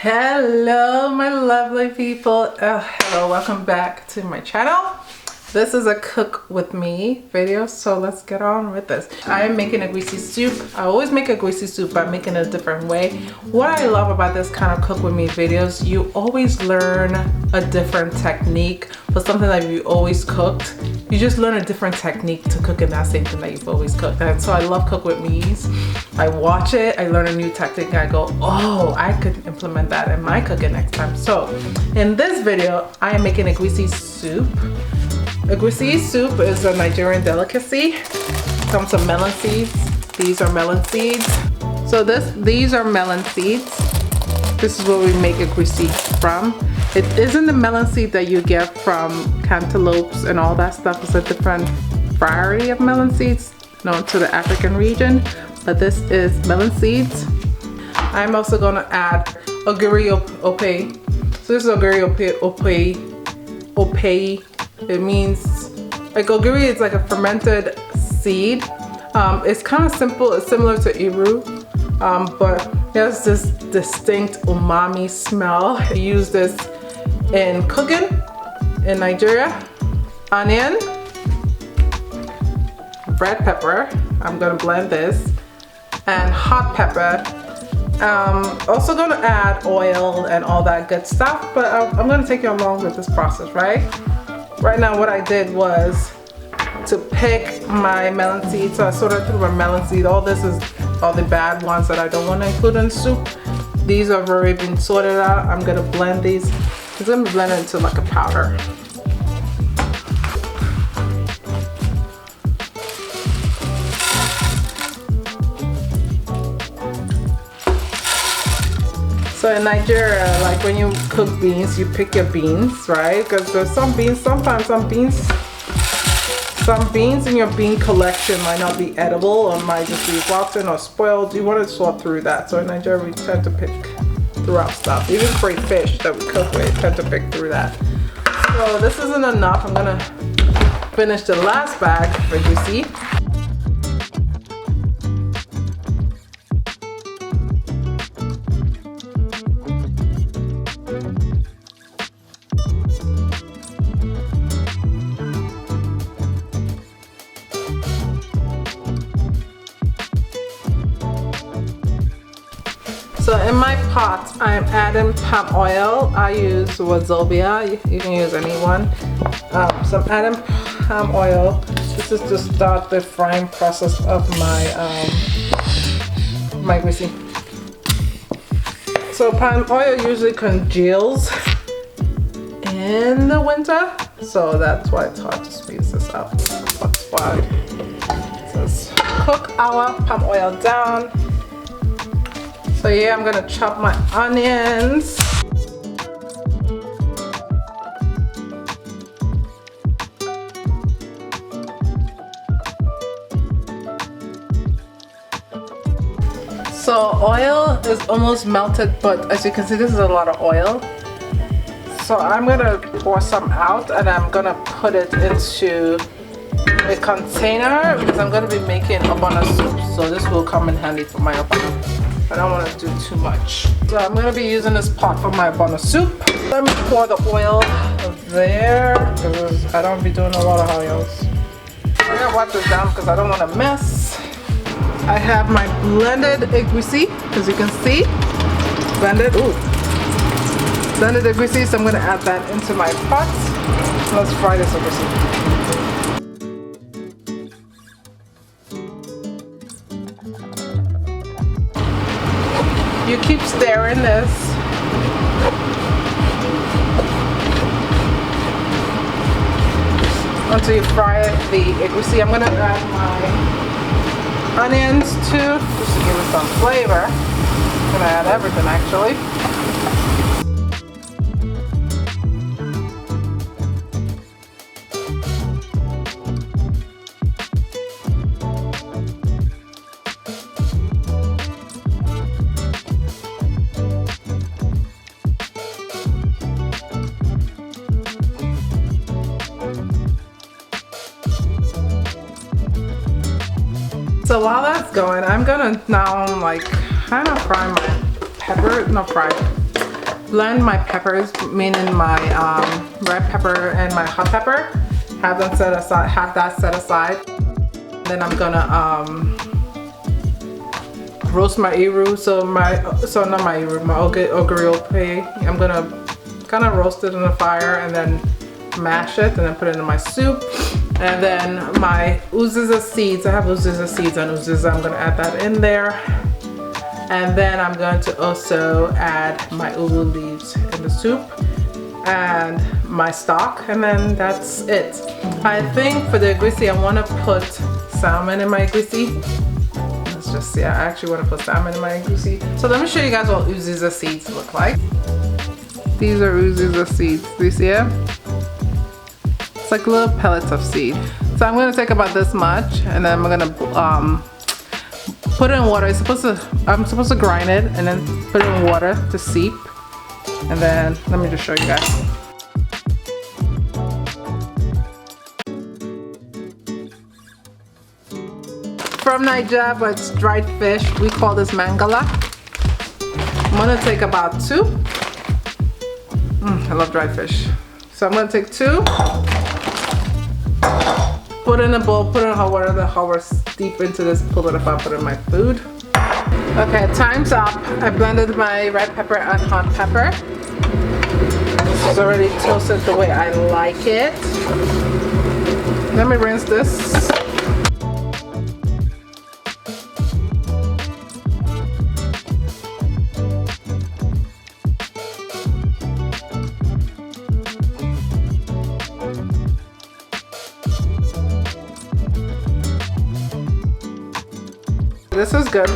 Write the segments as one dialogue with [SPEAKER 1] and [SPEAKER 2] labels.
[SPEAKER 1] Hello my lovely people. Hello, welcome back to my channel. This is a cook with me video, so let's get on with this. I am making egusi soup. I always make egusi soup, but I'm making it a different way. What I love about this kind of cook with me videos, you always learn a different technique for something that you always cooked. You just learn a different technique to cook in that same thing that you've always cooked. And so I love cook with me's. I watch it, I learn a new technique, and I go, oh, I could implement that in my cooking next time. So in this video, I am making egusi soup. Egusi soup is a Nigerian delicacy. It comes from melon seeds. These are melon seeds. So these are melon seeds. This is where we make egusi from. It isn't the melon seed that you get from cantaloupes and all that stuff. It's a different variety of melon seeds known to the African region. But this is melon seeds. I'm also gonna add Ogiri Okpei. So this is Ogiri Okpei. It means, like, ogiri is like a fermented seed. It's kind of simple. It's similar to iru, but there's this distinct umami smell. I use this in cooking in Nigeria. Onion, red pepper. I'm gonna blend this, and hot pepper. Also gonna add oil and all that good stuff, but I'm gonna take you along with this process, right? Right now what I did was to pick my melon seeds. So I sorted through my melon seed. All this is all the bad ones that I don't want to include in soup. These have already been sorted out. I'm gonna blend these. It's gonna be blended into like a powder. So in Nigeria, like when you cook beans, you pick your beans, right? Because there's some beans in your bean collection might not be edible or might just be rotten or spoiled. You want to sort through that. So in Nigeria, we tend to pick throughout stuff. Even crayfish that we cook with, tend to pick through that. So this isn't enough. I'm gonna finish the last bag for egusi. So in my pot, I'm adding palm oil. I use Wazobia. You can use any one. So I'm adding palm oil. This is to start the frying process of my egusi. So palm oil usually congeals in the winter, so that's why it's hard to squeeze this out. That's why. So let's cook our palm oil down. So yeah, I'm gonna chop my onions. So oil is almost melted, but as you can see, this is a lot of oil. So I'm gonna pour some out and I'm gonna put it into a container because I'm gonna be making ogbono soup. So this will come in handy for my ogbono. I don't want to do too much. So I'm going to be using this pot for my ogbono soup. Let me pour the oil there because I don't be doing a lot of oils. I'm going to wipe this down because I don't want to mess. I have my blended egusi, as you can see. Blended egusi, so I'm going to add that into my pot. Let's fry this egusi. You keep stirring this. Until you fry the egusi. I'm gonna add my onions too, just to give it some flavor. I'm gonna add everything actually. So while that's going, I'm gonna now like kind of fry my pepper, not fry, blend my peppers, meaning my red pepper and my hot pepper. Have them set aside. Have that set aside. Then I'm gonna roast my iru. My Ogiri Okpei. I'm gonna kind of roast it in the fire and then mash it and then put it in my soup. And then my Uziza seeds. I have Uziza seeds on Uziza. I'm gonna add that in there. And then I'm going to also add my ugu leaves in the soup and my stock, and then that's it. I think for the egusi, I want to put salmon in my egusi. Let's just see, I actually want to put salmon in my egusi. So let me show you guys what Uziza seeds look like. These are Uziza seeds. Do you see it? It's like little pellets of seed. So I'm going to take about this much, and then I'm going to put it in water. I'm supposed to grind it and then put it in water to seep. And then let me just show you guys. From Nigeria, but it's dried fish. We call this mangala. I'm gonna take about 2. I love dried fish. So I'm gonna take 2. Put it in a bowl, put it in hot water, the hot water deep into this, pull it up, I put it in my food. Okay, time's up. I blended my red pepper and hot pepper. This is already toasted the way I like it. Let me rinse this. This is good.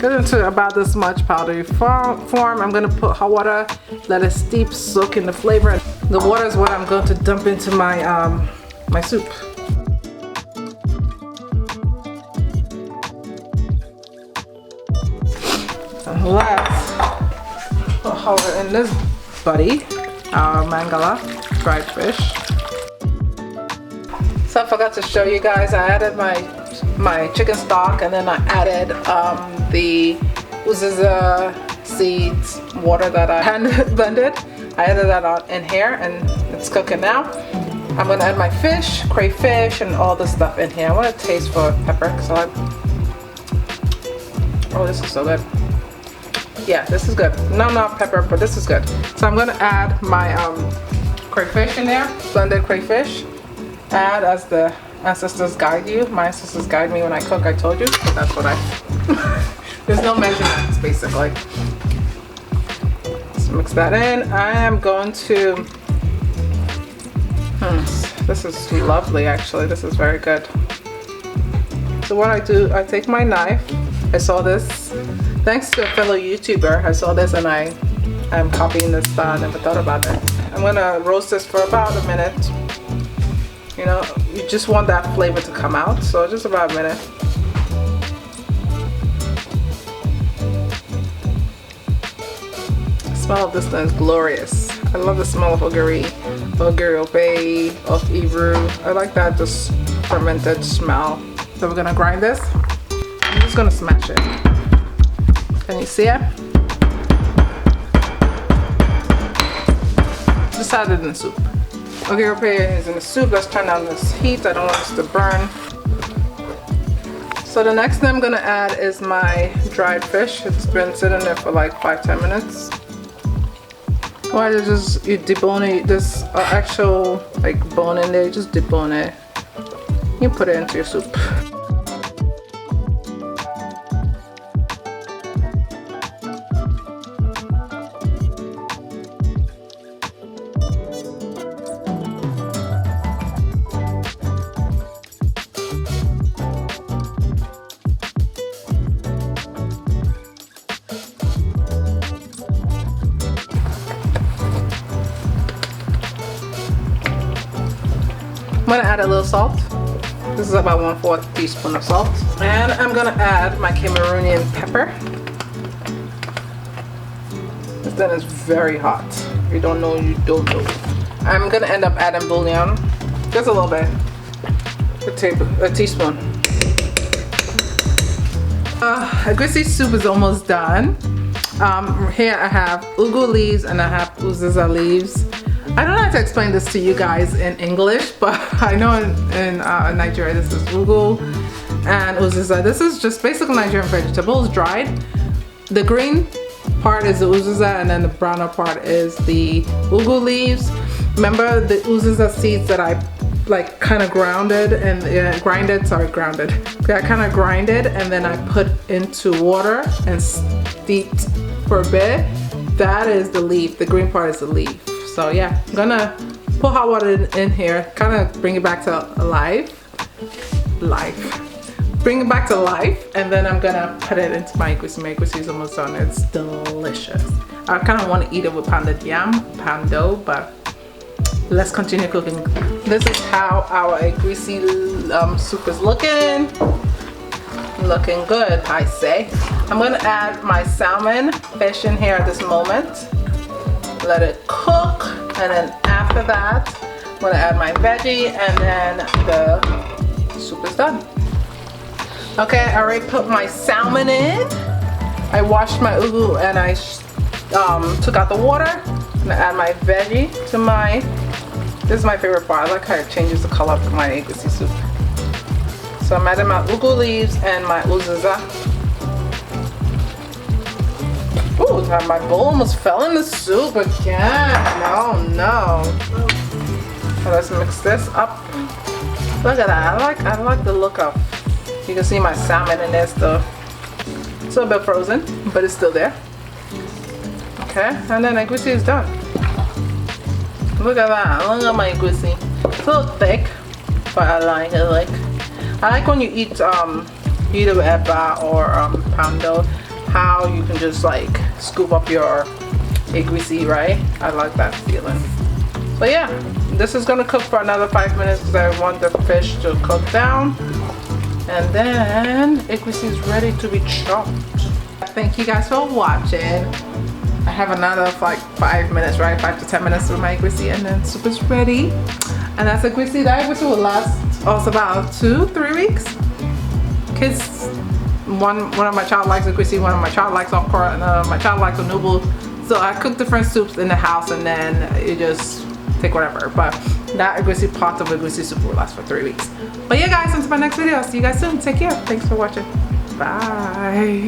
[SPEAKER 1] Get into about this much powdery form. I'm gonna put hot water, let it steep, soak in the flavor. The water is what I'm going to dump into my my soup. And let's put hot water in this buddy, our mangala dried fish. So I forgot to show you guys, I added my chicken stock, and then I added the Uziza seeds water that I hand blended. I added that on in here, and it's cooking now. I'm gonna add my fish, crayfish, and all the stuff in here. I want to taste for pepper, because oh, this is so good. Yeah, this is good. No, not pepper, but this is good. So I'm gonna add my crayfish in there, blended crayfish. Add as the ancestors guide you. My ancestors guide me when I cook, I told you. So that's what there's no measurements, basically. Let's mix that in. I am going to, this is lovely actually. This is very good. So what I do, I take my knife. I saw this, thanks to a fellow YouTuber. I saw this and I'm copying this, I never thought about it. I'm gonna roast this for about a minute. You know, you just want that flavor to come out, so just about a minute. The smell of this thing is glorious. I love the smell of Ogiri Okpei, of Iru. I like that just fermented smell. So we're gonna grind this. I'm just gonna smash it. Can you see it? Just add it in the soup. Ogiri Okpei is in the soup. Let's turn down this heat. I don't want this to burn. So the next thing I'm gonna add is my dried fish. It's been sitting there for like 5-10 minutes. Why you debone it, this actual like bone in there, just debone it. You put it into your soup. I'm gonna add a little salt. This is about 1/4 teaspoon of salt. And I'm gonna add my Cameroonian pepper. This thing is very hot. If you don't know, you don't know. I'm gonna end up adding bouillon. Just a little bit. A teaspoon. Egusi soup is almost done. Here I have ugu leaves and I have Uziza leaves. I don't know how to explain this to you guys in English, but I know in Nigeria this is ugu and Uziza. This is just basic Nigerian vegetables dried. The green part is the Uziza and then the browner part is the ugu leaves. Remember the Uziza seeds that I like kind of grounded and grinded, sorry, grounded. I kind of grinded and then I put into water and steeped for a bit. That is the leaf, the green part is the leaf. So yeah, I'm gonna put hot water in here, kind of bring it back to life. Bring it back to life, and then I'm gonna put it into my egusi. My egusi is almost done, it's delicious. I kind of want to eat it with pounded yam, pando, but let's continue cooking. This is how our egusi soup is looking. Looking good, I say. I'm gonna add my salmon fish in here at this moment. Let it cook, and then after that, I'm gonna add my veggie, and then the soup is done. Okay, I already put my salmon in. I washed my ugu and I took out the water. I'm gonna add my veggie to my, this is my favorite part. I like how it changes the color of my egusi soup. So I'm adding my ugu leaves and my Uziza. Ooh, my bowl almost fell in the soup again. Oh no. So let's mix this up. Look at that. I like the look of. You can see my salmon in there still. It's a little bit frozen, but it's still there. Okay, and then egusi is done. Look at that. Look at my egusi. It's a little thick, but I like it. I like when you eat either eba or pando, how you can just like scoop up your egusi, right? I like that feeling. But yeah, this is gonna cook for another 5 minutes because I want the fish to cook down. And then egusi is ready to be chopped. Thank you guys for watching. I have another like 5 minutes, right? 5 to 10 minutes with my egusi, and then soup is ready. And that's egusi. That egusi will last us about 2-3 weeks. Kids, one of my child likes egusi, one of my child likes okra, and my child likes onubu. So I cook different soups in the house, and then you just take whatever. But that egusi pot of egusi soup will last for 3 weeks. But yeah guys, until my next video, I'll see you guys soon. Take care. Thanks for watching. Bye.